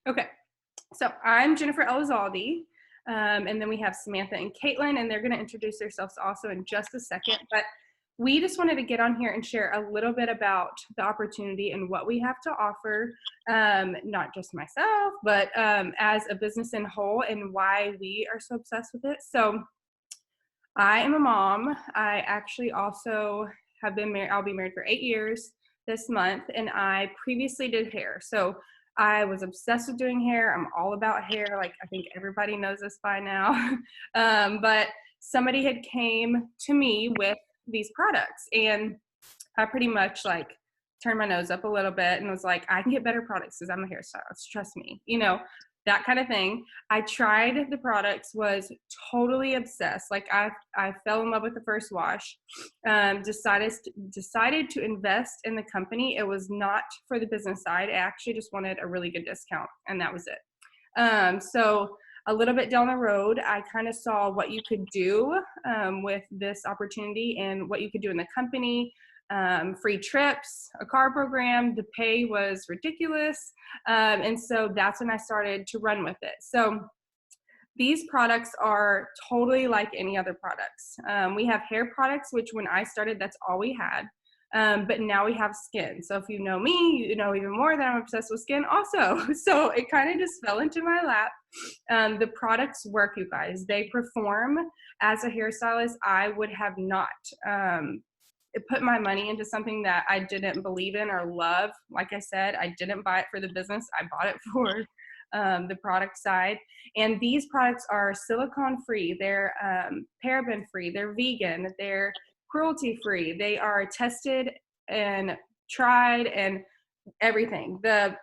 Okay. So I'm Jennifer Elizalde. And then we have Samantha and Caitlin, and they're going to introduce themselves also in just a second. But we just wanted to get on here and share a little bit about the opportunity and what we have to offer, not just myself, but as a business in whole, and why we are so obsessed with it. So I am a mom. I actually also have been married. I'll be married for 8 years this month, and I previously did hair. So I was obsessed with doing hair. I'm all about hair. Like, I think everybody knows this by now. But somebody had came to me with these products, and I pretty much like turned my nose up a little bit and was like, I can get better products because I'm a hairstylist. Trust me, that kind of thing. I tried the products, was totally obsessed. Like I fell in love with the first wash. Decided to invest in the company. It was not for the business side. I actually just wanted a really good discount, and that was it. So a little bit down the road, I kind of saw what you could do with this opportunity and what you could do in the company. Free trips, a car program. The pay was ridiculous. And so that's when I started to run with it. So these products are totally like any other products. We have hair products, which when I started, that's all we had. But now we have skin. So if you know me, you know even more that I'm obsessed with skin also. So it kind of just fell into my lap. The products work, you guys. They perform. As a hairstylist, I would have not put my money into something that I didn't believe in or love. Like I said, I didn't buy it for the business. I bought it for the product side. And these products are silicone free. They're paraben free. They're vegan. They're cruelty free. They are tested and tried and everything. The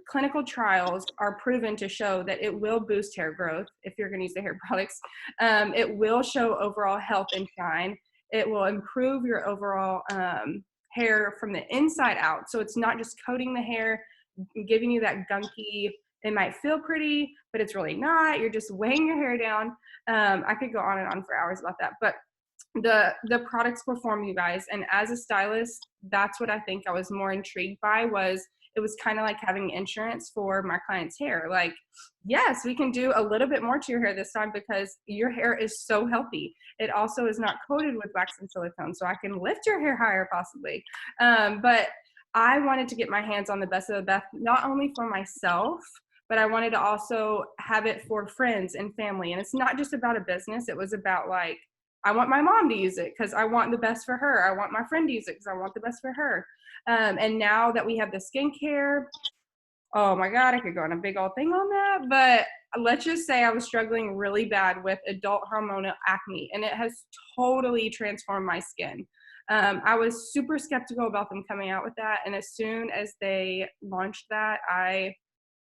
clinical trials are proven to show that it will boost hair growth if you're going to use the hair products. It will show overall health and shine. It will improve your overall hair from the inside out. So it's not just coating the hair, giving you that gunky, it might feel pretty, but it's really not. You're just weighing your hair down. I could go on and on for hours about that, but the products perform, you guys. And as a stylist, that's what I think I was more intrigued by. Was it was kind of like having insurance for my client's hair. Like, yes, we can do a little bit more to your hair this time because your hair is so healthy. It also is not coated with wax and silicone, so I can lift your hair higher possibly. But I wanted to get my hands on the best of the best, not only for myself, but I wanted to also have it for friends and family. And it's not just about a business. It was about like, I want my mom to use it because I want the best for her. I want my friend to use it because I want the best for her. And now that we have the skincare, oh my God, I could go on a big old thing on that. But let's just say I was struggling really bad with adult hormonal acne, and it has totally transformed my skin. I was super skeptical about them coming out with that. And as soon as they launched that, I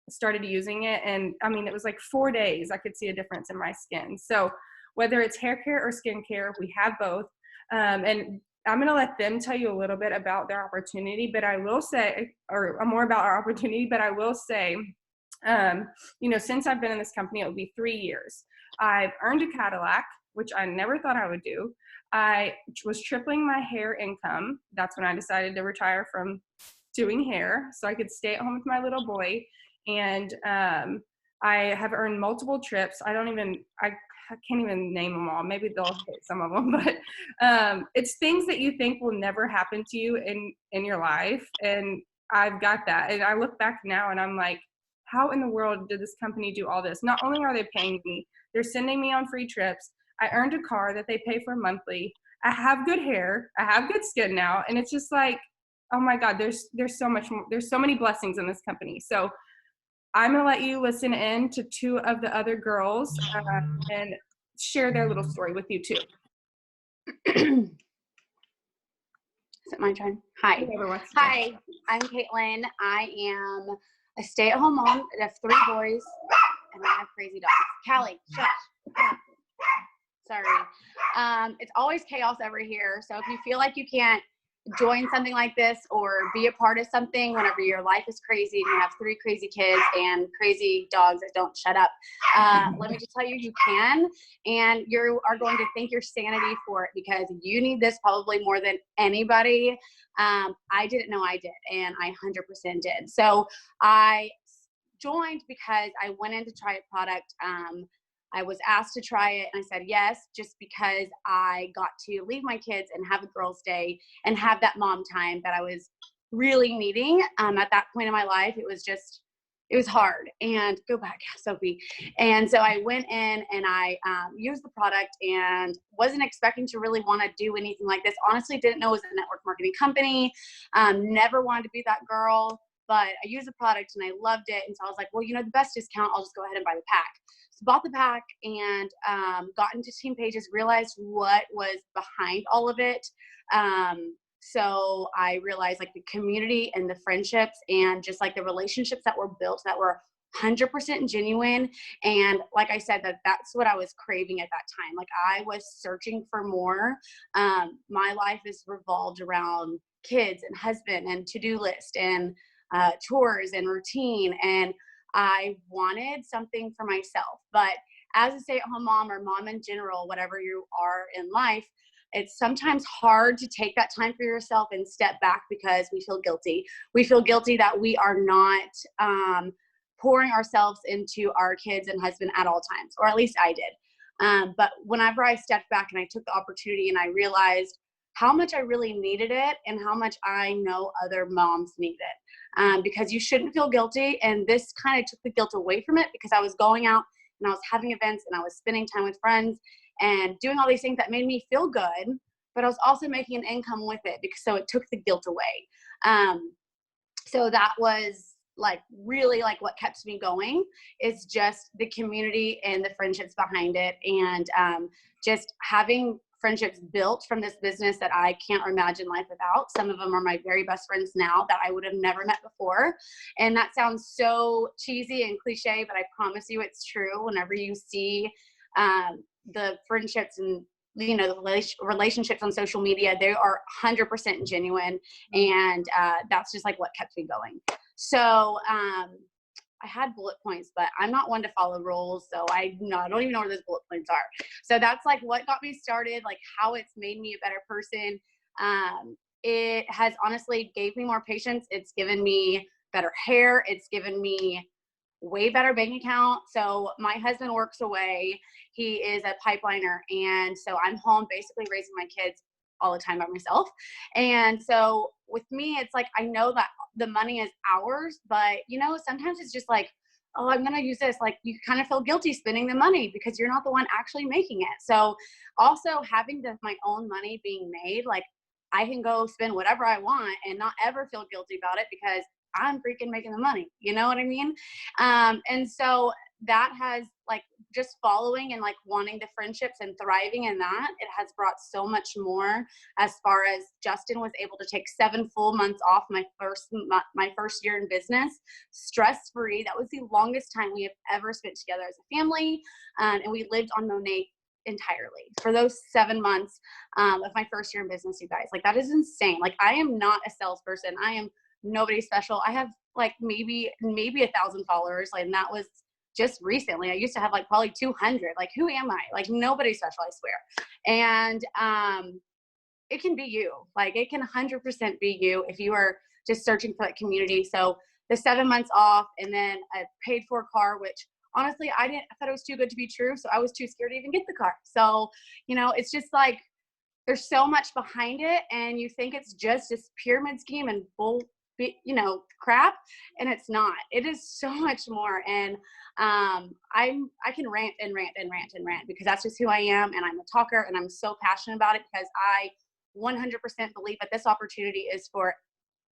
started using it. And I mean, it was like 4 days, I could see a difference in my skin. So whether it's hair care or skin care, we have both. And I'm going to let them tell you a little bit about their opportunity, but I will say, or more about our opportunity, but I will say, since I've been in this company, it will be 3 years. I've earned a Cadillac, which I never thought I would do. I was tripling my hair income. That's when I decided to retire from doing hair so I could stay at home with my little boy. And I have earned multiple trips. I can't even name them all. Maybe they'll hit some of them, but it's things that you think will never happen to you in your life. And I've got that. And I look back now and I'm like, how in the world did this company do all this? Not only are they paying me, they're sending me on free trips. I earned a car that they pay for monthly. I have good hair. I have good skin now. And it's just like, oh my God, there's so much more. There's so many blessings in this company. So I'm going to let you listen in to two of the other girls and share their little story with you too. Is it my turn? Hi. Hi, I'm Caitlin. I am a stay-at-home mom. I have 3 boys, and I have crazy dogs. Callie, shut up. Sorry. It's always chaos over here, so if you feel like you can't join something like this or be a part of something whenever your life is crazy and you have 3 crazy kids and crazy dogs that don't shut up, let me just tell you, you can, and you are going to thank your sanity for it because you need this probably more than anybody. I didn't know I did, and I 100% did. So I joined because I went in to try a product. I was asked to try it and I said yes, just because I got to leave my kids and have a girls' day and have that mom time that I was really needing at that point in my life. It was hard. And go back, Sophie. And so I went in and I used the product and wasn't expecting to really want to do anything like this. Honestly, didn't know it was a network marketing company. Never wanted to be that girl, but I used the product and I loved it. And so I was like, well, you know, the best discount, I'll just go ahead and buy the pack. So bought the pack and got into Team Pages, realized what was behind all of it. So I realized like the community and the friendships and just like the relationships that were built that were 100% genuine. And like I said, that's what I was craving at that time. Like I was searching for more. My life is revolved around kids and husband and to-do list and chores and routine. And I wanted something for myself. But as a stay-at-home mom or mom in general, whatever you are in life, it's sometimes hard to take that time for yourself and step back because we feel guilty. We feel guilty that we are not pouring ourselves into our kids and husband at all times, or at least I did. But whenever I stepped back and I took the opportunity and I realized how much I really needed it and how much I know other moms need it, because you shouldn't feel guilty. And this kind of took the guilt away from it because I was going out and I was having events and I was spending time with friends and doing all these things that made me feel good, but I was also making an income with it so it took the guilt away. So that was like really like what kept me going is just the community and the friendships behind it. And just having friendships built from this business that I can't imagine life without. Some of them are my very best friends now that I would have never met before. And that sounds so cheesy and cliche, but I promise you it's true. Whenever you see the friendships and, you know, the relationships on social media, they are 100% genuine. And that's just like what kept me going. So I had bullet points, but I'm not one to follow rules. So I don't even know where those bullet points are. So that's like what got me started, like how it's made me a better person. It has honestly gave me more patience. It's given me better hair. It's given me way better bank account. So my husband works away. He is a pipeliner. And so I'm home basically raising my kids all the time by myself. And so with me, it's like, I know that the money is ours, but you know, sometimes it's just like, oh, I'm going to use this. Like you kind of feel guilty spending the money because you're not the one actually making it. So also having my own money being made, like I can go spend whatever I want and not ever feel guilty about it because I'm freaking making the money. You know what I mean? And so that has like just following and like wanting the friendships and thriving in that, it has brought so much more as far as Justin was able to take 7 full months off my first year in business, stress-free. That was the longest time we have ever spent together as a family. And we lived on Monet entirely for those 7 months of my first year in business, you guys. Like that is insane. Like I am not a salesperson. I am nobody special. I have like maybe 1,000 followers. Like, and that was just recently. I used to have like probably 200. Like, who am I? Like nobody special, I swear. And it can be you. Like it can 100% be you if you are just searching for that community. So the 7 months off and then a paid for car, which honestly, I thought it was too good to be true. So I was too scared to even get the car. So, you know, it's just like, there's so much behind it and you think it's just this pyramid scheme and crap, and it's not. It is so much more. And I can rant and rant and rant and rant because that's just who I am, and I'm a talker, and I'm so passionate about it because I 100% believe that this opportunity is for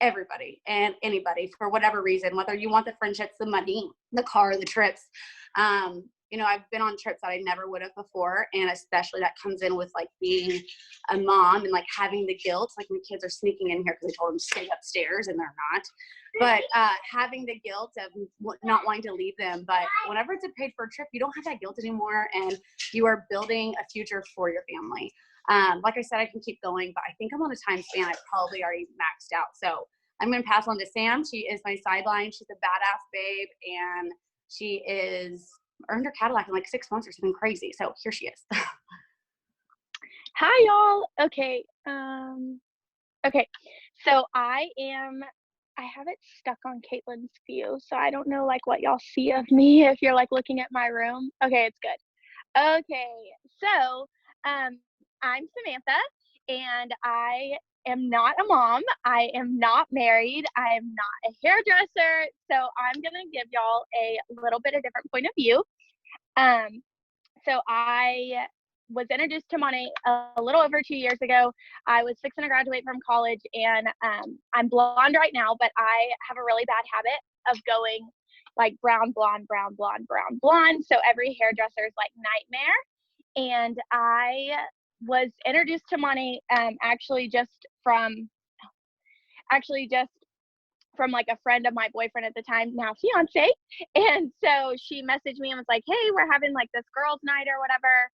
everybody and anybody for whatever reason, whether you want the friendships, the money, the car, the trips. I've been on trips that I never would have before, and especially that comes in with like being a mom and like having the guilt, like my kids are sneaking in here because I told them to stay upstairs and they're not, but having the guilt of not wanting to leave them. But whenever it's a paid for trip, you don't have that guilt anymore, and you are building a future for your family. Like I said, I can keep going, but I think I'm on a time span. I've probably already maxed out. So I'm going to pass on to Sam. She is my sideline. She's a badass babe, and she earned her Cadillac in like 6 months or something crazy. So here she is. Hi, y'all. Okay. So I I have it stuck on Caitlin's view, so I don't know like what y'all see of me if you're like looking at my room. Okay, it's good. Okay, so I'm Samantha, and I am not a mom. I am not married. I am not a hairdresser. So I'm gonna give y'all a little bit of different point of view. Um, so I was introduced to money a little over 2 years ago. I was fixing to graduate from college, and I'm blonde right now, but I have a really bad habit of going like brown, blonde, brown, blonde, brown, blonde. So every hairdresser's like nightmare. And I was introduced to money actually just from like a friend of my boyfriend at the time, now fiance. And so she messaged me and was like, hey, we're having like this girls' night or whatever.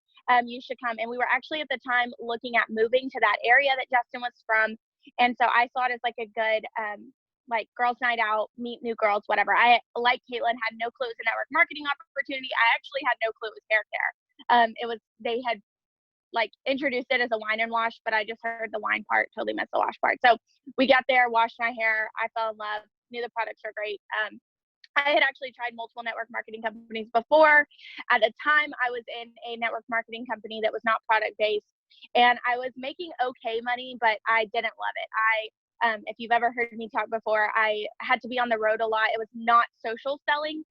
You should come. And we were actually at the time looking at moving to that area that Justin was from. And so I saw it as like a good like girls' night out, meet new girls, whatever. I, like Caitlin, had no clue it was a network marketing opportunity. I actually had no clue it was hair care. They had like introduced it as a wine and wash, but I just heard the wine part, totally missed the wash part. So we got there, washed my hair. I fell in love, knew the products were great. I had actually tried multiple network marketing companies before. At the time, I was in a network marketing company that was not product based, and I was making okay money, but I didn't love it. If you've ever heard me talk before, I had to be on the road a lot. It was not social selling.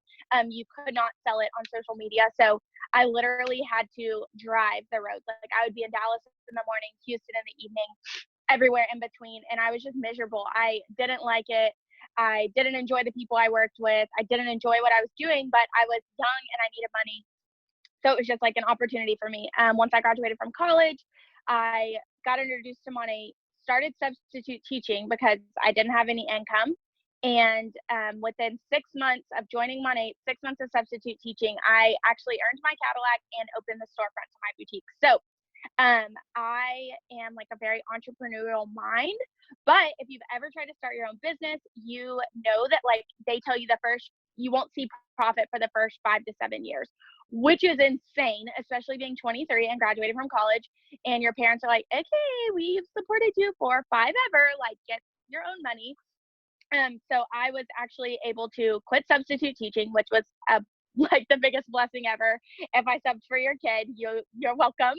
You could not sell it on social media. So I literally had to drive the roads. Like I would be in Dallas in the morning, Houston in the evening, everywhere in between. And I was just miserable. I didn't like it. I didn't enjoy the people I worked with. I didn't enjoy what I was doing, but I was young and I needed money. So it was just like an opportunity for me. Once I graduated from college, I got introduced to money, started substitute teaching because I didn't have any income. And within 6 months of joining Money, 6 months of substitute teaching, I actually earned my Cadillac and opened the storefront to my boutique. So I am like a very entrepreneurial mind, but if you've ever tried to start your own business, you know that like they tell you you won't see profit for the first 5 to 7 years, which is insane, especially being 23 and graduated from college. And your parents are like, okay, we've supported you for 5 ever, like get your own money. So I was actually able to quit substitute teaching, which was like the biggest blessing ever. If I subbed for your kid, you're welcome.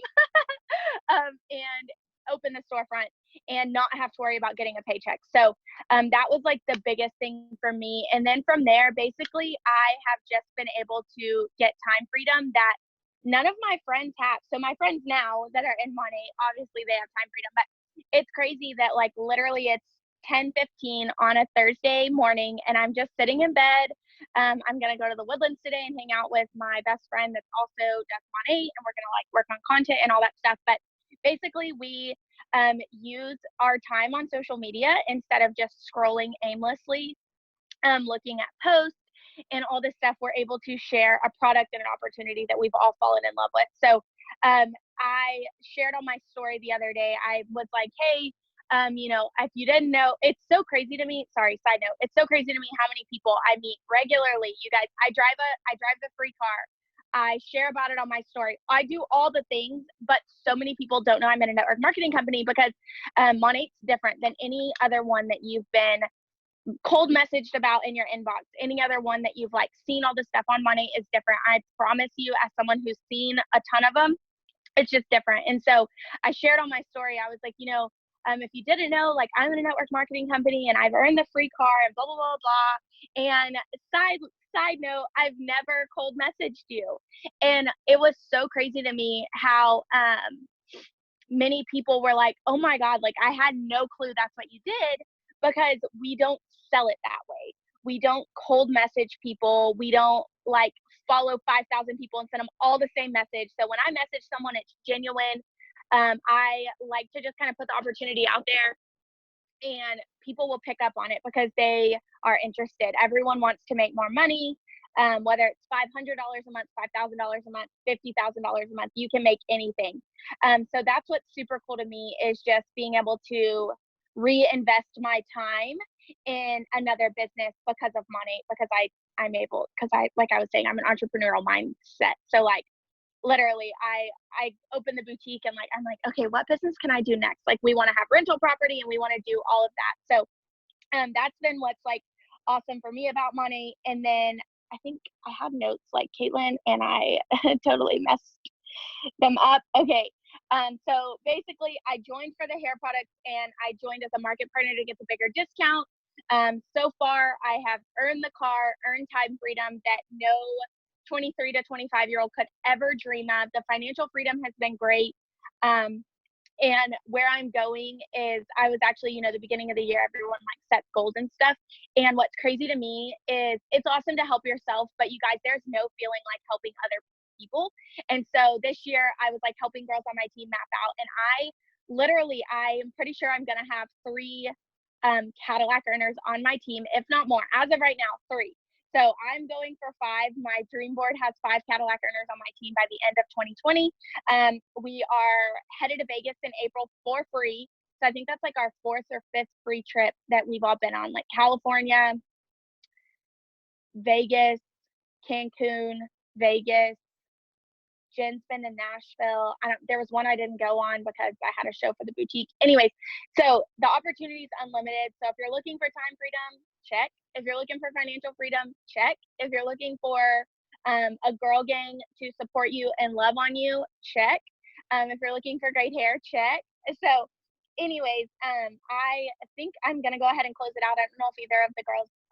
And open the storefront and not have to worry about getting a paycheck. So that was like the biggest thing for me. And then from there, basically, I have just been able to get time freedom that none of my friends have. So my friends now that are in Money, obviously they have time freedom, but it's crazy that like literally it's 10:15 on a Thursday morning and I'm just sitting in bed. I'm going to go to the Woodlands today and hang out with my best friend that's also just Money, and we're going to like work on content and all that stuff. But basically we use our time on social media instead of just scrolling aimlessly, looking at posts and all this stuff. We're able to share a product and an opportunity that we've all fallen in love with. So I shared on my story the other day, I was like, hey, if you didn't know, it's so crazy to me. Sorry, side note. It's so crazy to me how many people I meet regularly. You guys, I drive the free car. I share about it on my story. I do all the things, but so many people don't know I'm in a network marketing company because Monate's different than any other one that you've been cold messaged about in your inbox. Any other one that you've like seen all the stuff on Monate is different. I promise you, as someone who's seen a ton of them, it's just different. And so I shared on my story, I was like, if you didn't know, like I'm in a network marketing company and I've earned the free car and blah, blah, blah, blah. And side note, I've never cold messaged you. And it was so crazy to me how many people were like, oh my God, like I had no clue that's what you did, because we don't sell it that way. We don't cold message people. We don't like follow 5,000 people and send them all the same message. So when I message someone, it's genuine. I like to just kind of put the opportunity out there and people will pick up on it because they are interested. Everyone wants to make more money, whether it's $500 a month, $5,000 a month, $50,000 a month, you can make anything. So that's what's super cool to me, is just being able to reinvest my time in another business because of money, because I'm able, because like I was saying, I'm an entrepreneurial mindset. So like, literally I opened the boutique and like, I'm like, okay, what business can I do next? Like we want to have rental property and we want to do all of that. So That's been what's like awesome for me about money. And then I think I have notes like Caitlin and I totally messed them up. Okay. So basically I joined for the hair products and I joined as a market partner to get the bigger discount. So far I have earned the car, earned time freedom that no 23 to 25-year-old could ever dream of. The financial freedom has been great. And where I'm going is I was actually, the beginning of the year, everyone like sets goals and stuff. And what's crazy to me is it's awesome to help yourself, but you guys, there's no feeling like helping other people. And so this year I was like helping girls on my team map out. And I'm pretty sure I'm going to have 3 Cadillac earners on my team, if not more. As of right now, 3. So I'm going for 5. My dream board has 5 Cadillac earners on my team by the end of 2020. We are headed to Vegas in April for free. So I think that's like our 4th or 5th free trip that we've all been on, like California, Vegas, Cancun, Vegas. Jen's been to Nashville. There was one I didn't go on because I had a show for the boutique. Anyways, so the opportunity is unlimited. So if you're looking for time freedom, check. If you're looking for financial freedom, check. If you're looking for a girl gang to support you and love on you, check. If you're looking for great hair, check. So anyways, I think I'm going to go ahead and close it out. I don't know if either of the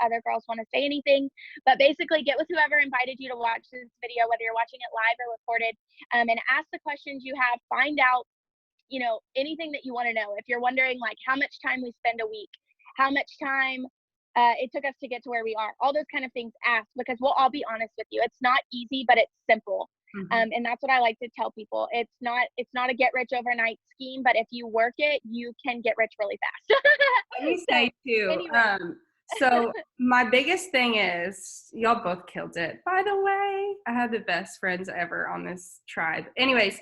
other girls want to say anything, but basically get with whoever invited you to watch this video, whether you're watching it live or recorded, and ask the questions you have. Find out, anything that you want to know. If you're wondering like how much time we spend a week, how much time it took us to get to where we are, all those kind of things, ask, because we'll all be honest with you. It's not easy, but it's simple. And that's what I like to tell people. It's not a get rich overnight scheme, but if you work it, you can get rich really fast. Let me say too, anyway. So my biggest thing is, y'all both killed it. By the way, I have the best friends ever on this tribe. Anyways,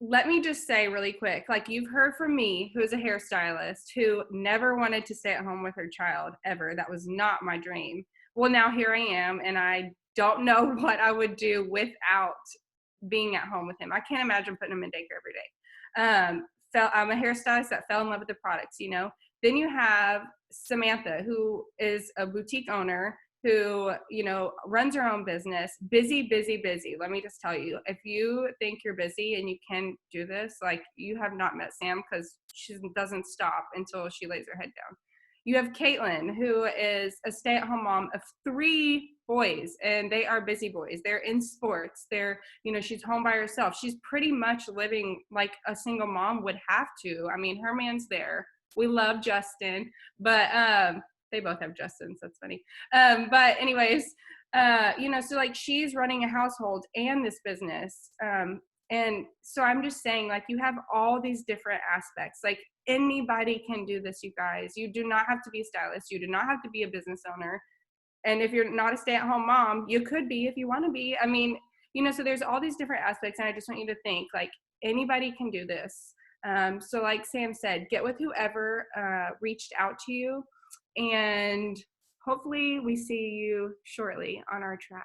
let me just say really quick, like you've heard from me, who's a hairstylist, who never wanted to stay at home with her child ever. That was not my dream. Well, now here I am, and I don't know what I would do without being at home with him. I can't imagine putting him in daycare every day. I'm a hairstylist that fell in love with the products, Then you have Samantha, who is a boutique owner who, runs her own business. Busy, busy, busy. Let me just tell you, if you think you're busy and you can do this, like you have not met Sam, because she doesn't stop until she lays her head down. You have Caitlin, who is a stay-at-home mom of 3 boys, and they are busy boys. They're in sports. She's home by herself. She's pretty much living like a single mom would have to. I mean, her man's there. We love Justin, but they both have Justins. That's funny. But anyways, so like she's running a household and this business. And so I'm just saying, like, you have all these different aspects. Like anybody can do this, you guys. You do not have to be a stylist. You do not have to be a business owner. And if you're not a stay-at-home mom, you could be if you want to be. I mean, so there's all these different aspects. And I just want you to think, like, anybody can do this. So like Sam said, get with whoever reached out to you. And hopefully we see you shortly on our tribe.